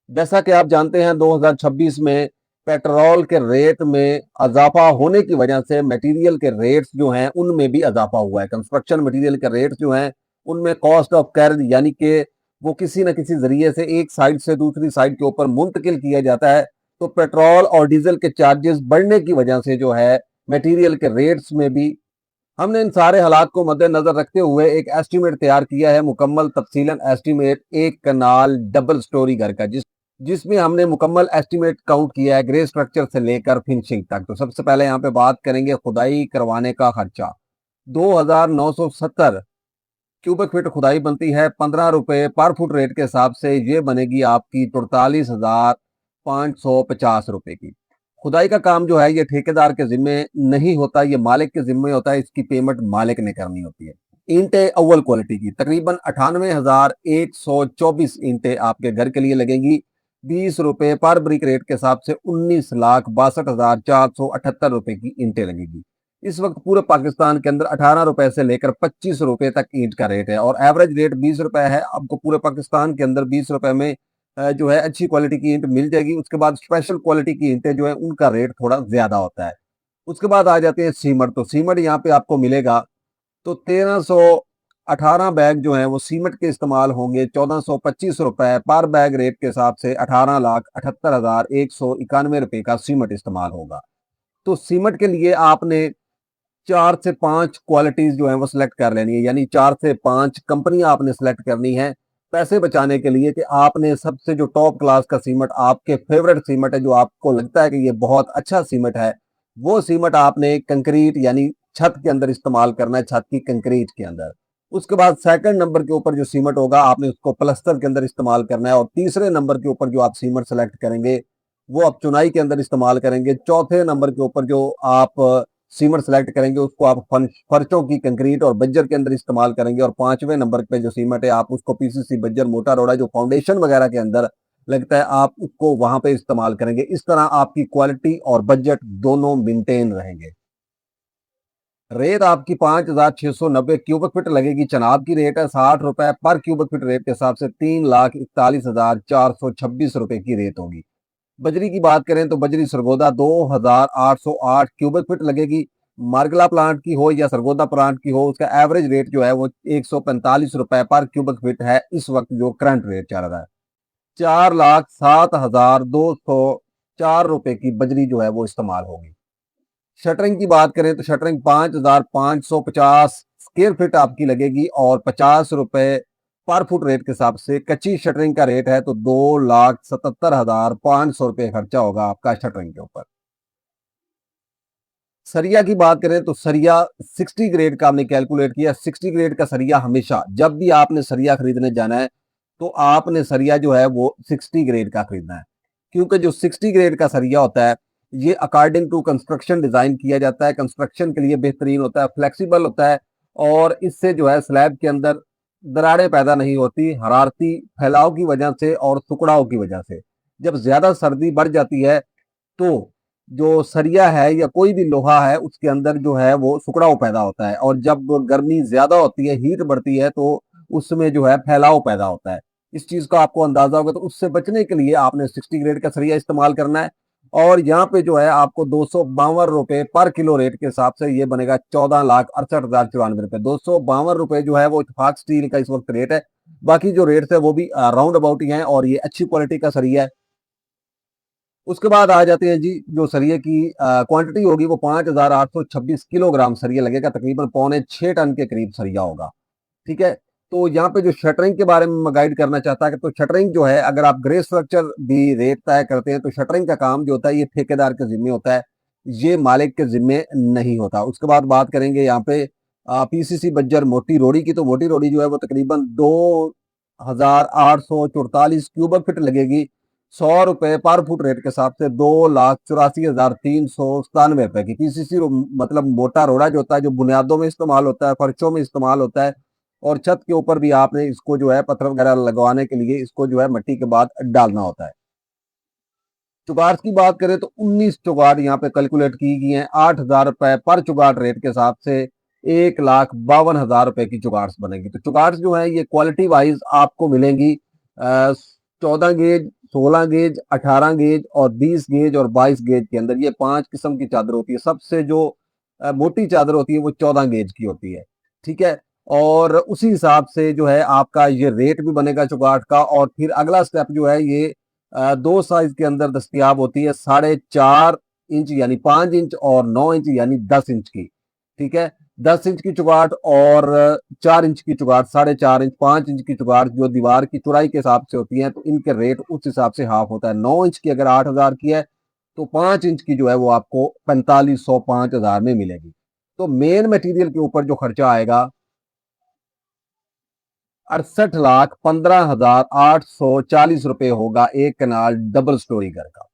जैसा कि आप जानते हैं 2026 में पेट्रोल के रेट में इजाफा होने की वजह से मटेरियल के रेट्स जो हैं उनमें भी इजाफा हुआ है। कंस्ट्रक्शन मटेरियल के रेट्स जो हैं उनमें कॉस्ट ऑफ कैरिज यानी कि वो किसी न किसी जरिए से एक साइड से दूसरी साइड के ऊपर मुंतकिल किया जाता है। तो पेट्रोल और डीजल के चार्जेस बढ़ने की वजह से जो है मटेरियल के रेट्स में भी हमने इन सारे हालात को मद्देनजर रखते हुए एक एस्टीमेट तैयार किया है, मुकम्मल तफसीलन एस्टीमेट एक कनाल डबल स्टोरी घर का, जिसमें हमने मुकम्मल एस्टीमेट काउंट किया है ग्रे स्ट्रक्चर से लेकर फिनिशिंग तक। तो सबसे पहले यहाँ पे बात करेंगे खुदाई करवाने का खर्चा। 2970 क्यूबिक फीट खुदाई बनती है, 15 रुपए पर फुट रेट के हिसाब से ये बनेगी आपकी 48,550 रुपए की। खुदाई का काम जो है ये ठेकेदार के जिम्मे नहीं होता, ये मालिक के जिम्मे होता है। इसकी पेमेंट मालिक ने करनी होती है। ईंटें अव्वल क्वालिटी की तकरीबन 98,124 ईंटें आपके घर के लिए लगेंगी। 20 रुपए पर ब्रिक रेट के हिसाब से 19,62,478 रुपए की ईंटें लगेगी। इस वक्त पूरे पाकिस्तान के अंदर 18 रुपए से लेकर 25 रुपए तक ईंट का रेट है और एवरेज रेट 20 रुपए है। आपको पूरे पाकिस्तान के अंदर 20 रुपए में जो है अच्छी क्वालिटी की ईंट मिल जाएगी। उसके बाद स्पेशल क्वालिटी की ईंटें जो है उनका रेट थोड़ा ज्यादा होता है। उसके बाद आ जाते हैं सीमेंट। तो सीमेंट यहाँ पे आपको मिलेगा तो 1318 बैग जो है वो सीमेंट के इस्तेमाल होंगे। 1425 रुपए पर बैग रेट के हिसाब से 18,78,191 रुपए का सीमेंट इस्तेमाल होगा। तो सीमेंट के लिए आपने 4 से 5 क्वालिटीज जो है वो सिलेक्ट कर लेनी है, यानी 4 से 5 कंपनियां आपने सिलेक्ट करनी है पैसे बचाने के लिए कि आपने सबसे जो टॉप क्लास का सीमेंट, आपके फेवरेट सीमेंट है, जो आपको लगता है कि ये बहुत अच्छा सीमेंट है, वो सीमेंट आपने कंक्रीट यानी छत के अंदर इस्तेमाल करना है, छत की कंक्रीट के अंदर। उसके बाद सेकंड नंबर के ऊपर जो सीमेंट होगा आपने उसको प्लस्तर के अंदर इस्तेमाल करना है। और तीसरे नंबर के ऊपर जो आप सीमेंट सेलेक्ट करेंगे वो आप चुनाई के अंदर इस्तेमाल करेंगे। चौथे नंबर के ऊपर जो आप सीमेंट सेलेक्ट करेंगे उसको आप फर्शों की कंक्रीट और बज्जर के अंदर इस्तेमाल करेंगे। और पांचवें नंबर पे जो सीमेंट है आप उसको पीसीसी, बज्जर, मोटा रोड़ा जो फाउंडेशन वगैरह के अंदर लगता है आप उसको वहां पे इस्तेमाल करेंगे। इस तरह आपकी क्वालिटी और बजट दोनों मेंटेन रहेंगे। रेत आपकी 5,690 क्यूबिक फीट लगेगी। चनाब की रेट है 60 रुपए पर क्यूबिक फीट रेट के हिसाब से 3,41,426 रुपए की रेट होगी। बजरी की बात करें तो बजरी सरगोदा 2,808 क्यूबिक फीट लगेगी। मार्गला प्लांट की हो या सरगोदा प्लांट की हो, उसका एवरेज रेट जो है वो 145 रुपए पर क्यूबिक फीट है इस वक्त जो करंट रेट चल रहा है। 4,07,204 रुपए की बजरी जो है वो इस्तेमाल होगी। शटरिंग की बात करें तो शटरिंग 5,550 स्क्वायर फीट आपकी लगेगी और 50 रुपए पर फुट रेट के हिसाब से कच्ची शटरिंग का रेट है। तो 2,77,500 रुपए खर्चा होगा आपका शटरिंग के ऊपर। सरिया की बात करें तो सरिया 60 ग्रेड का हमने कैलकुलेट किया। 60 ग्रेड का सरिया हमेशा जब भी आपने सरिया खरीदने जाना है तो आपने सरिया जो है वो 60 ग्रेड का खरीदना है, क्योंकि जो 60 ग्रेड का सरिया होता है ये अकॉर्डिंग टू कंस्ट्रक्शन डिजाइन किया जाता है। कंस्ट्रक्शन के लिए बेहतरीन होता है, फ्लेक्सिबल होता है और इससे जो है स्लैब के अंदर दरारें पैदा नहीं होती हरारती फैलाव की वजह से और टुकड़ाव की वजह से। जब ज्यादा सर्दी बढ़ जाती है तो जो सरिया है या कोई भी लोहा है उसके अंदर जो है वो सुकड़ाव पैदा होता है और जब गर्मी ज्यादा होती है, हीट बढ़ती है, तो उसमें जो है फैलाव पैदा होता है। इस चीज का आपको अंदाजा होगा। तो उससे बचने के लिए आपने 60 ग्रेड का सरिया इस्तेमाल करना है। और यहाँ पे जो है आपको 252 रुपए पर किलो रेट के हिसाब से ये बनेगा 14,68,094 रुपए। 252 रुपए जो है वो इत्तेफाक स्टील का इस वक्त रेट है। बाकी जो रेट है वो भी राउंड अबाउट ही है और ये अच्छी क्वालिटी का सरिया है। उसके बाद आ जाते हैं जी, जो सरिये की क्वांटिटी होगी वो 5,826 किलोग्राम सरिया लगेगा, तकरीबन 6.25 टन के करीब सरिया होगा। ठीक है। तो यहाँ पे जो शटरिंग के बारे में मैं गाइड करना चाहता कि तो शटरिंग जो है अगर आप ग्रे स्ट्रक्चर भी रेट तय करते हैं तो शटरिंग का काम जो होता है ये ठेकेदार के जिम्मे होता है, ये मालिक के जिम्मे नहीं होता। उसके बाद बात करेंगे यहाँ पे पीसीसी बज्जर मोटी रोड़ी की। तो मोटी रोड़ी जो है वो तकरीबन 2,844 क्यूबिक फीट लगेगी। 100 रुपए पर फुट रेट के हिसाब से 2,84,397 रुपए की। पीसीसी मतलब मोटा रोड़ा जो होता है, जो बुनियादों में इस्तेमाल होता है, फर्शों में इस्तेमाल होता है और छत के ऊपर भी आपने इसको जो है पत्थर वगैरह लगवाने के लिए इसको जो है मिट्टी के बाद डालना होता है। चुगाड़ की बात करें तो 19 चुगाड़ यहाँ पे कैलकुलेट की गई हैं। 8,000 रुपए पर चुगाड़ रेट के हिसाब से 1,52,000 रुपए की चुगाड़ बनेगी। तो चुगाड़ जो है ये क्वालिटी वाइज आपको मिलेंगी 14 गेज 16 गेज, 18 गेज और 20 गेज और 22 गेज के अंदर ये 5 किस्म की चादर होती है। सबसे जो मोटी चादर होती है वो 14 गेज की होती है, ठीक है। और उसी हिसाब से जो है आपका ये रेट भी बनेगा चौगाठ का। और फिर अगला स्टेप जो है ये 2 साइज के अंदर दस्तयाब होती है, 4.5 इंच यानी 5 इंच और 9 इंच यानी 10 इंच की, ठीक है। 10 इंच की चौगाठ और 4 इंच की चौगाठ, 4.5 इंच, 5 इंच की चौगाठ जो दीवार की चौड़ाई के हिसाब से होती है, तो इनके रेट उस हिसाब से हाफ होता है। 9 इंच की अगर 8,000 की है तो 5 इंच की जो है वो आपको 4500 5,000 में मिलेगी। तो मेन मटेरियल के ऊपर जो खर्चा आएगा 68,15,840 रुपए होगा एक कनाल डबल स्टोरी घर का।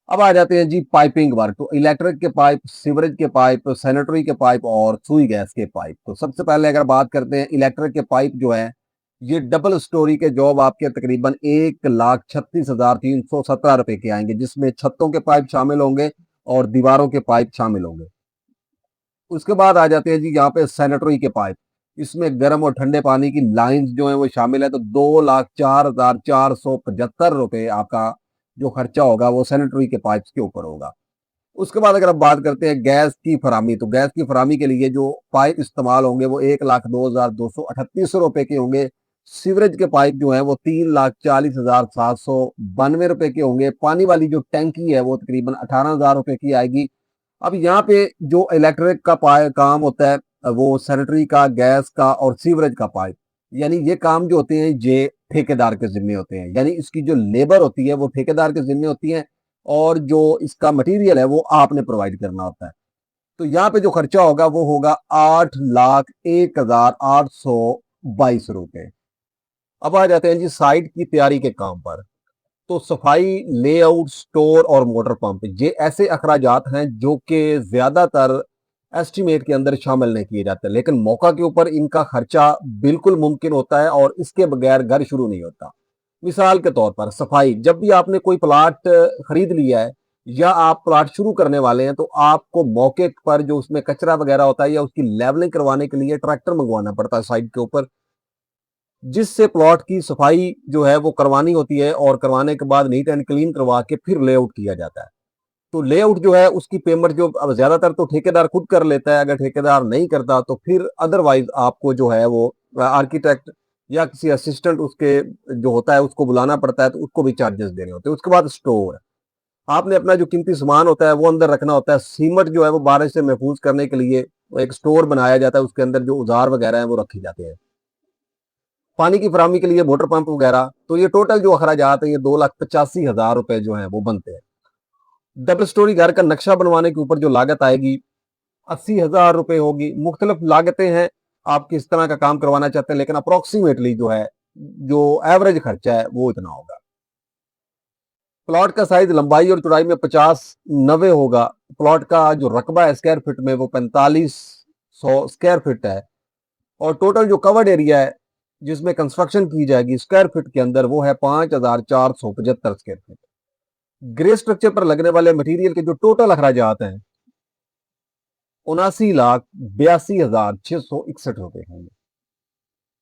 अब आ जाते हैं जी पाइपिंग वर्क। तो इलेक्ट्रिक के पाइप, सीवरेज के पाइप, सैनिटरी के पाइप और सुई गैस के पाइप। तो सबसे पहले अगर बात करते हैं इलेक्ट्रिक के पाइप जो है, ये डबल स्टोरी के जॉब आपके तकरीबन 1,36,317 रुपए के आएंगे, जिसमें छतों के पाइप शामिल होंगे और दीवारों के पाइप शामिल होंगे। उसके बाद आ जाते हैं जी यहाँ पे सैनिटरी के पाइप। इसमें गर्म और ठंडे पानी की लाइंस जो है वो शामिल है। तो 2,04,475 रुपए आपका जो खर्चा होगा वो सैनिटरी के पाइप्स के ऊपर होगा। उसके बाद अगर आप बात करते हैं गैस की फरामी, तो गैस की फरामी के लिए जो पाइप इस्तेमाल होंगे वो 1,02,238 रुपए के होंगे। सीवरेज के पाइप जो है वो 3,40,792 रुपए के होंगे। पानी वाली जो टैंकी है वो तकरीबन 18,000 रुपए की आएगी। अब यहाँ पे जो इलेक्ट्रिक का काम होता है वो सैनिटरी का, गैस का और सीवरेज का पाइप, यानी ये काम जो होते हैं ये ठेकेदार के जिम्मे होते हैं, यानी इसकी जो लेबर होती है वो ठेकेदार के जिम्मे होती है और जो इसका मटेरियल है वो आपने प्रोवाइड करना होता है। तो यहाँ पे जो खर्चा होगा वो होगा 8,01,822 रुपए। अब आ जाते हैं जी साइट की तैयारी के काम पर। तो सफाई, लेआउट, स्टोर और मोटर पंप, ये ऐसे अखराजात हैं जो कि ज्यादातर एस्टिमेट के अंदर शामिल नहीं किए जाते, लेकिन मौका के ऊपर इनका खर्चा बिल्कुल मुमकिन होता है और इसके बगैर घर शुरू नहीं होता। मिसाल के तौर पर सफाई, जब भी आपने कोई प्लाट खरीद लिया है या आप प्लाट शुरू करने वाले हैं तो आपको मौके पर जो उसमें कचरा वगैरह होता है या उसकी लेवलिंग करवाने के लिए ट्रैक्टर मंगवाना पड़ता है साइड के ऊपर, जिससे प्लॉट की सफाई जो है वो करवानी होती है और करवाने के बाद नीट एंड क्लीन करवा के फिर लेआउट किया जाता है। तो लेआउट जो है उसकी पेमेंट जो अब ज्यादातर तो ठेकेदार खुद कर लेता है, अगर ठेकेदार नहीं करता तो फिर अदरवाइज आपको जो है वो आर्किटेक्ट या किसी असिस्टेंट उसके जो होता है उसको बुलाना पड़ता है, तो उसको भी चार्जेस देने होते हैं। उसके बाद स्टोर, आपने अपना जो कीमती सामान होता है वो अंदर रखना होता है। सीमट जो है वो बारिश से महफूज करने के लिए एक स्टोर बनाया जाता है, उसके अंदर जो औजार वगैरह है वो रखे जाते हैं। पानी की फराहमी के लिए मोटर पंप वगैरह। तो ये टोटल जो अखराजात है ये 2,85,000 रुपए जो है वो बनते हैं। डबल स्टोरी घर का नक्शा बनवाने के ऊपर जो लागत आएगी 80,000 रुपए होगी। मुख्तलिफ लागतें हैं, आप किस तरह का काम करवाना चाहते हैं, लेकिन अप्रोक्सीमेटली जो है जो एवरेज खर्चा है वो इतना होगा। प्लॉट का साइज लंबाई और चौड़ाई में 50-90 होगा। प्लॉट का जो रकबा है स्क्वायर फीट में वो 4500 स्क्वायर फीट है। और टोटल जो कवर्ड एरिया है जिसमें कंस्ट्रक्शन की जाएगी स्क्वायर फीट के अंदर वो है 5,475 स्क्वायर फीट। ग्रे स्ट्रक्चर पर लगने वाले मटेरियल के जो टोटल अखराजात हैं 79,82,661 होंगे।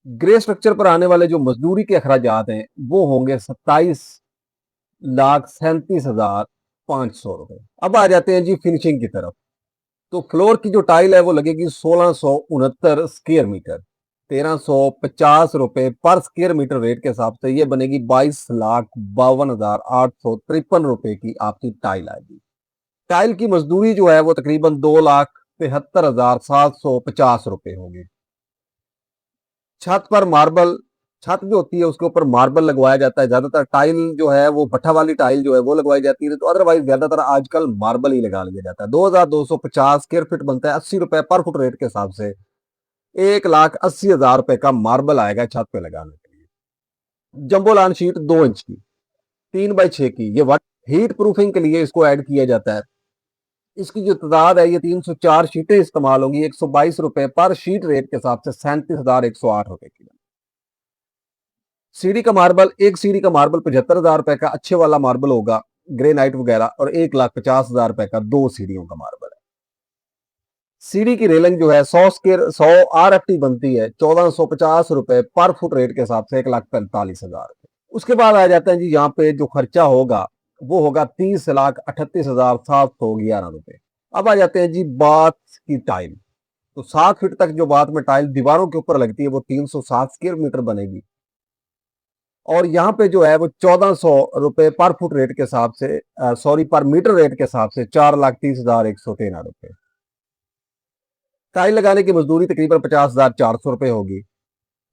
ग्रे स्ट्रक्चर पर आने वाले जो मजदूरी के अखराजात हैं वो होंगे 27,37,500 रुपए। अब आ जाते हैं जी फिनिशिंग की तरफ। तो फ्लोर की जो टाइल है वो लगेगी 1669 स्क्वायर मीटर, 1,350 रुपए पर स्क्वायर मीटर रेट के हिसाब से ये बनेगी 22,52,853 रुपए की आपकी टाइल आएगी। टाइल की मजदूरी जो है वो तकरीबन 2,73,750 रुपए होगी। छत पर मार्बल, छत जो होती है उसके ऊपर मार्बल लगवाया जाता है। ज्यादातर टाइल जो है वो भट्ठा वाली टाइल जो है वो लगवाई जाती है, तो अदरवाइज ज्यादातर आजकल मार्बल ही लगा लिया जाता है। 2,250 स्क्वायर फीट बनता है, 80 रुपए पर फुट रेट के हिसाब से 1,80,000 रुपए का मार्बल आएगा छत पे लगाने के लिए। जंबोलान शीट 2 इंच की, 3x6 की, ये हीट प्रूफिंग के लिए इसको ऐड किया जाता है। इसकी जो तादाद है ये 304 शीटें इस्तेमाल होंगी। 122 रुपए पर शीट रेट के हिसाब से 37,108 रुपए की। सीढ़ी का मार्बल, एक सीढ़ी का मार्बल 75,000 रुपए का अच्छे वाला मार्बल होगा, ग्रेनाइट वगैरह, और 1,50,000 रुपए का 2 सीढ़ियों का मार्बल है। सीढ़ी की रेलिंग जो है 100 RFT बनती है 1,450 रुपए पर फुट रेट के हिसाब से 1,45,000 रुपए। उसके बाद आ जाता है जी यहाँ पे जो खर्चा होगा वो होगा 30,38,711 रुपए। अब आ जाते हैं जी बाथ की टाइल। तो 7 फीट तक जो बाथ में टाइल दीवारों के ऊपर लगती है वो 307 स्क्वायर मीटर बनेगी। और यहाँ पे जो है वो 1400 रुपए पर फुट रेट के हिसाब से, सॉरी पर मीटर रेट के हिसाब से 4,30,113 रुपए। टाइल लगाने की मजदूरी तकरीबन 50,400 रुपए होगी।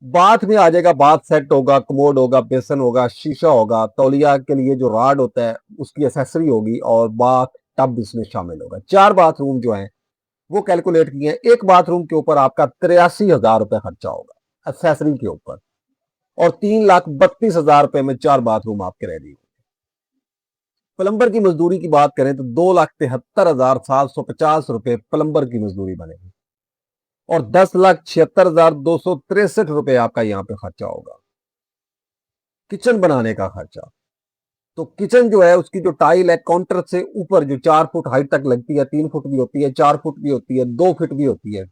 बाथ में आ जाएगा, बाथ सेट होगा, कमोड होगा, बेसन होगा, शीशा होगा, तौलिया के लिए जो राड होता है उसकी एसेसरी होगी और बाथ टब इसमें शामिल होगा। 4 बाथरूम जो है वो कैलकुलेट किए हैं। एक बाथरूम के ऊपर आपका 83,000 रुपए खर्चा होगा एसेसरी के ऊपर, और 3,32,000 रुपए में 4 बाथरूम आपके रेडी होंगे। प्लम्बर की मजदूरी की बात करें तो 2,73,750 रुपए प्लम्बर की मजदूरी बनेगी, और 10,76,263 रुपए आपका यहाँ पे खर्चा होगा। किचन बनाने का खर्चा, तो किचन जो है उसकी जो टाइल है काउंटर से ऊपर जो 4 फुट हाइट तक लगती है, 3 फुट भी होती है, 4 फुट भी होती है, 2 फीट भी होती है।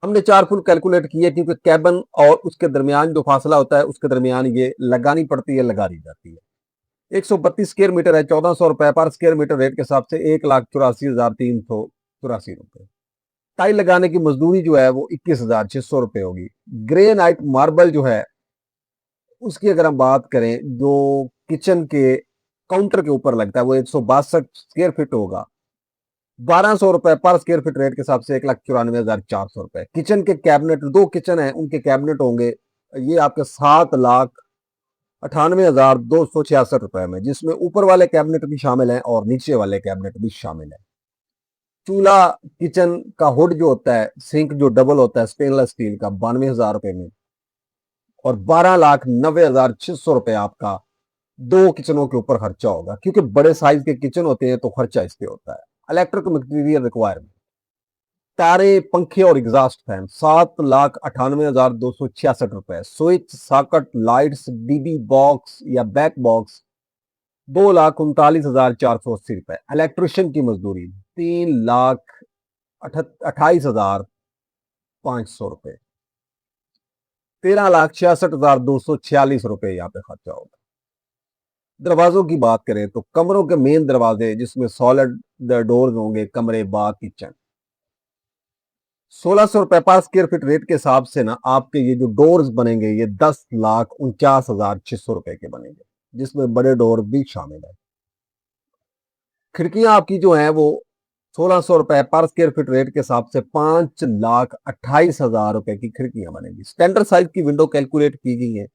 हमने 4 फुट कैलकुलेट किया क्योंकि कैबन और उसके दरमियान जो फासला होता है उसके दरमियान ये लगानी पड़ती है, लगा दी जाती है। 132 स्क्वायर मीटर है, 1400 रुपए पर स्क्वायर मीटर रेट के हिसाब से 1,84,384 रुपए। टाइल लगाने की मजदूरी जो है वो 21,600 रुपए होगी। ग्रे नाइट मार्बल जो है उसकी अगर हम बात करें, जो किचन के काउंटर के ऊपर लगता है वो 162 स्क्वायर फीट होगा। 1,200 रुपए पर स्क्वायर फीट रेट के हिसाब से 1,94,400 रुपए। किचन के कैबिनेट, 2 किचन है उनके कैबिनेट होंगे, ये आपके 7,98,266 रुपए में, जिसमें ऊपर वाले कैबिनेट भी शामिल हैं और नीचे वाले कैबिनेट भी शामिल है। चूल्हा किचन का हुड जो होता है, सिंक जो डबल होता है स्टेनलेस स्टील का, 92,000 रुपए में, और 12,90,600 रुपए आपका 2 किचनों के ऊपर खर्चा होगा, क्योंकि बड़े साइज के किचन होते हैं तो खर्चा इस पे होता है। इलेक्ट्रिक मटेरियल रिक्वायरमेंट, तारे, पंखे और एग्जॉस्ट फैन 7,98,266 रुपए। Switch, socket, lights, dB box या बैक बॉक्स 2,39,480 रुपए। इलेक्ट्रिशियन की मजदूरी 3,28,500 रुपए। 13,66,246 रुपए यहाँ पे खर्चा होगा। दरवाजों की बात करें तो कमरों के मेन दरवाजे जिसमें सॉलिड डोर्स होंगे, कमरे, बाथ, किचन, 1,600 रुपए पर स्क्वायर फीट रेट के हिसाब से ना आपके ये जो डोर्स बनेंगे ये 10,49,600 रुपए के बनेंगे, जिसमें बड़े डोर भी शामिल है। खिड़कियां आपकी जो है वो 1,600 रुपए पर स्क्वायर फीट रेट के हिसाब से 5,28,000 रुपए की खिड़कियां बनेंगी। स्टैंडर्ड साइज की विंडो कैलकुलेट की गई है।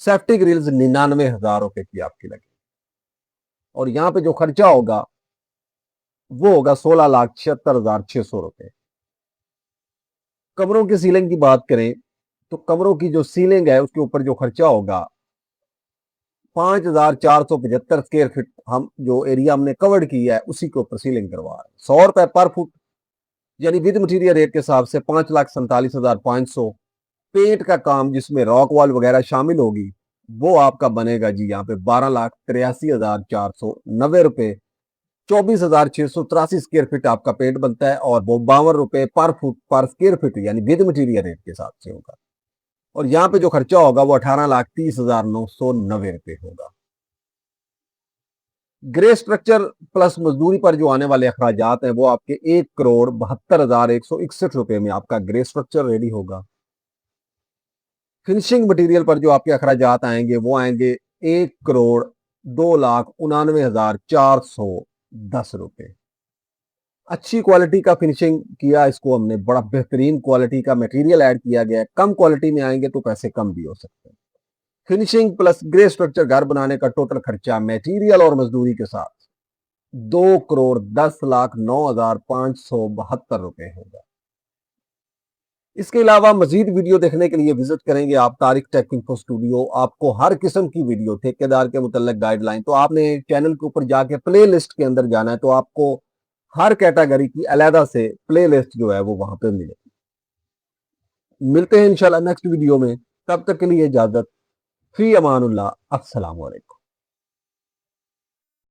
सेफ्टी ग्रिल्स 99,000 रुपए की आपकी लगी, और यहाँ पे जो खर्चा होगा वो होगा 16,76,600 रुपए। कमरों की सीलिंग की बात करें तो कमरों की जो सीलिंग है उसके ऊपर जो खर्चा होगा 5,475 स्क्वायर फीट, हम जो एरिया हमने कवर्ड किया है उसी के ऊपर सीलिंग करवा रहे हैं। 100 रुपए पर फुट यानी विद मटीरियल रेट के हिसाब से 5,47,500। पेंट का काम जिसमें रॉक वॉल वगैरह शामिल होगी वो आपका बनेगा जी यहाँ पे 12,83,490 रुपए। 24,683 स्क्वायर फीट आपका पेंट बनता है, और वो 52 रुपए पर फुट पर स्क्वायर फीट यानी विद मटीरियल रेट के हिसाब से होगा। और यहाँ पे जो खर्चा होगा वो 18,30,990 होगा। ग्रे स्ट्रक्चर प्लस मजदूरी पर जो आने वाले अखराजात हैं वो आपके 1,72,161 रुपए में आपका ग्रे स्ट्रक्चर रेडी होगा। फिनिशिंग मटेरियल पर जो आपके अखराजात आएंगे वो आएंगे 1,59,99,410 रुपए। अच्छी क्वालिटी का फिनिशिंग किया इसको हमने, बड़ा बेहतरीन क्वालिटी का मटेरियल ऐड किया गया है। कम क्वालिटी में आएंगे तो पैसे कम भी हो सकते हैं। फिनिशिंग प्लस ग्रे स्ट्रक्चर घर बनाने का टोटल खर्चा मटेरियल और मजदूरी के साथ 2,10,09,572 होगा। इसके अलावा मजीद वीडियो देखने के लिए विजिट करेंगे आप तारिक टेक इन्फो स्टूडियो। आपको हर किस्म की वीडियो, ठेकेदार के मुतल्लिक गाइडलाइन, तो आपने चैनल के ऊपर जाके प्ले लिस्ट के अंदर जाना है, तो आपको हर कैटेगरी की अलहदा से प्ले लिस्ट जो है वो वहां पे मिलेगी। मिलते हैं इंशाल्लाह नेक्स्ट वीडियो में, तब तक के लिए इजाजत, फी अमानुल्लाह, अस्सलाम वालेकुम।